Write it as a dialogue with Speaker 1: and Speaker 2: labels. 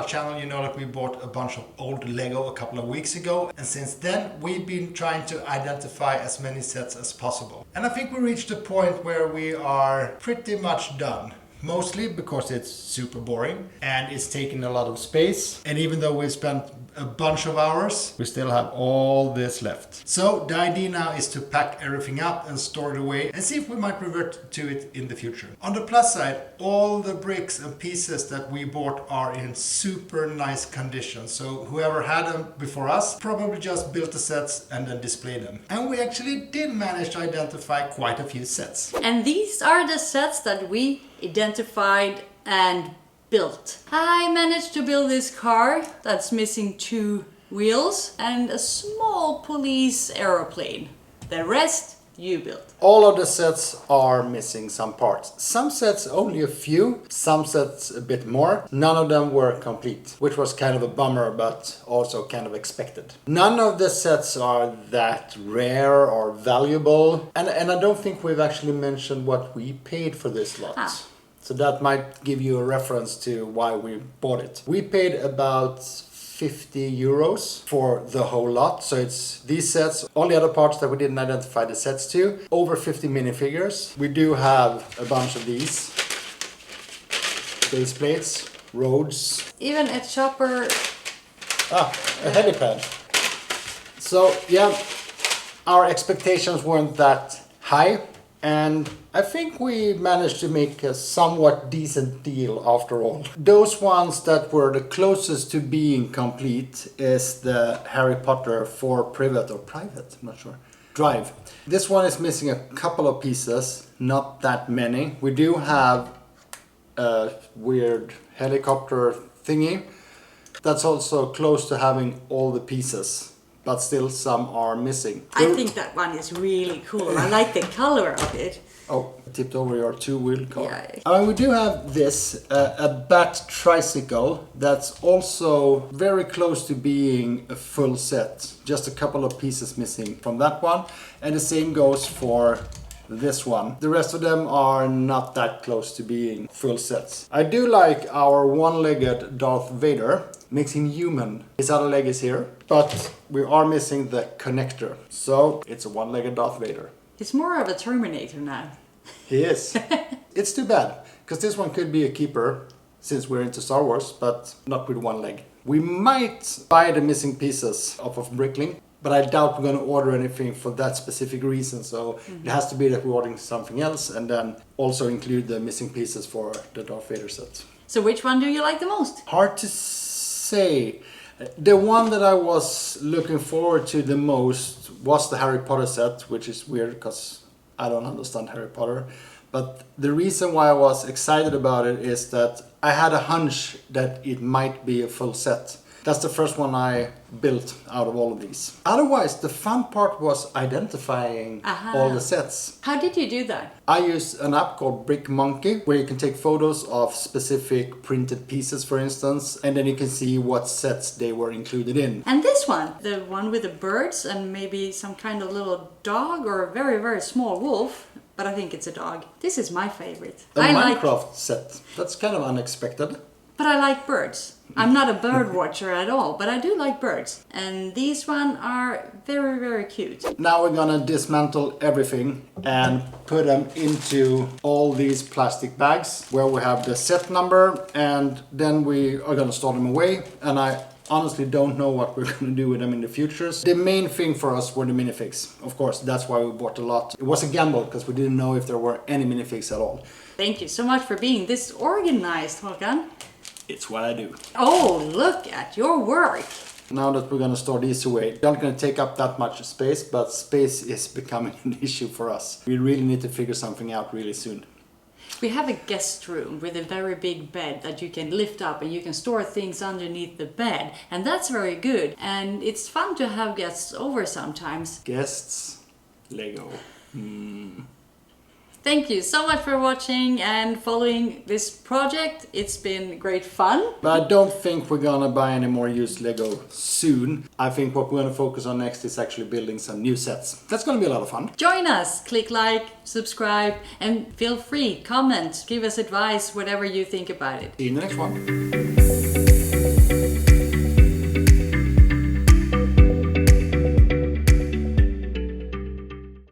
Speaker 1: channel, you know that we bought a bunch of old Lego a couple of weeks ago, and since then we've been trying to identify as many sets as possible. And I think we reached a point where we are pretty much done. Mostly because it's super boring and it's taking a lot of space. And even though we spent a bunch of hours, we still have all this left. So the idea now is to pack everything up and store it away and see if we might revert to it in the future. On the plus side, all the bricks and pieces that we bought are in super nice condition. So whoever had them before us probably just built the sets and then displayed them. And we actually did manage to identify quite a few sets.
Speaker 2: And these are the sets that we identified and built. I managed to build this car that's missing 2 wheels and a small police aeroplane. The rest you built.
Speaker 1: All of the sets are missing some parts. Some sets only a few, some sets a bit more. None of them were complete, which was kind of a bummer, but also kind of expected. None of the sets are that rare or valuable, and I don't think we've actually mentioned what we paid for this lot. So that might give you a reference to why we bought it. We paid about 50 euros for the whole lot. So it's these sets, all the other parts that we didn't identify the sets to, over 50 minifigures. We do have a bunch of these. Base plates, roads.
Speaker 2: Even a chopper.
Speaker 1: A helipad. So yeah, our expectations weren't that high. And I think we managed to make a somewhat decent deal after all. Those ones that were the closest to being complete is the Harry Potter for private, I'm not sure, drive. This one is missing a couple of pieces, not that many. We do have a weird helicopter thingy that's also close to having all the pieces. But still some are missing.
Speaker 2: I think that one is really cool. I like the color of it.
Speaker 1: Oh, I tipped over your 2-wheel car.
Speaker 2: Yeah.
Speaker 1: We do have this, a bat tricycle that's also very close to being a full set. Just a couple of pieces missing from that one. And the same goes for this one. The rest of them are not that close to being full sets. I do like our one-legged Darth Vader. Makes him human. His other leg is here, but we are missing the connector. So it's a one-legged Darth Vader.
Speaker 2: He's more of a Terminator now.
Speaker 1: He is. It's too bad, because this one could be a keeper, since we're into Star Wars, but not with one leg. We might buy the missing pieces off of Bricklink, but I doubt we're going to order anything for that specific reason. So it has to be that we're ordering something else, and then also include the missing pieces for the Darth Vader set.
Speaker 2: So which one do you like the most?
Speaker 1: Hard to say. The one that I was looking forward to the most was the Harry Potter set, which is weird because I don't understand Harry Potter. But the reason why I was excited about it is that I had a hunch that it might be a full set. That's the first one I built out of all of these. Otherwise, the fun part was identifying all the sets.
Speaker 2: How did you do that?
Speaker 1: I used an app called Brick Monkey, where you can take photos of specific printed pieces, for instance, and then you can see what sets they were included in.
Speaker 2: And this one, the one with the birds and maybe some kind of little dog or a very, very small wolf, but I think it's a dog. This is my favorite.
Speaker 1: A Minecraft set. That's kind of unexpected.
Speaker 2: But I like birds. I'm not a bird watcher at all, but I do like birds. And these one are very, very cute.
Speaker 1: Now we're gonna dismantle everything and put them into all these plastic bags where we have the set number, and then we are gonna store them away. And I honestly don't know what we're gonna do with them in the future. The main thing for us were the minifigs. Of course, that's why we bought a lot. It was a gamble because we didn't know if there were any minifigs at all.
Speaker 2: Thank you so much for being this organized, Håkan.
Speaker 1: It's what I do.
Speaker 2: Oh, look at your work.
Speaker 1: Now that we're gonna store these away, they're not gonna take up that much space, but space is becoming an issue for us. We really need to figure something out really soon.
Speaker 2: We have a guest room with a very big bed that you can lift up and you can store things underneath the bed. And that's very good. And it's fun to have guests over sometimes.
Speaker 1: Guests, Lego.
Speaker 2: Thank you so much for watching and following this project. It's been great fun.
Speaker 1: But I don't think we're gonna buy any more used Lego soon. I think what we're gonna focus on next is actually building some new sets. That's gonna be a lot of fun.
Speaker 2: Join us, click like, subscribe, and feel free, comment, give us advice, whatever you think about it.
Speaker 1: See you in the next one.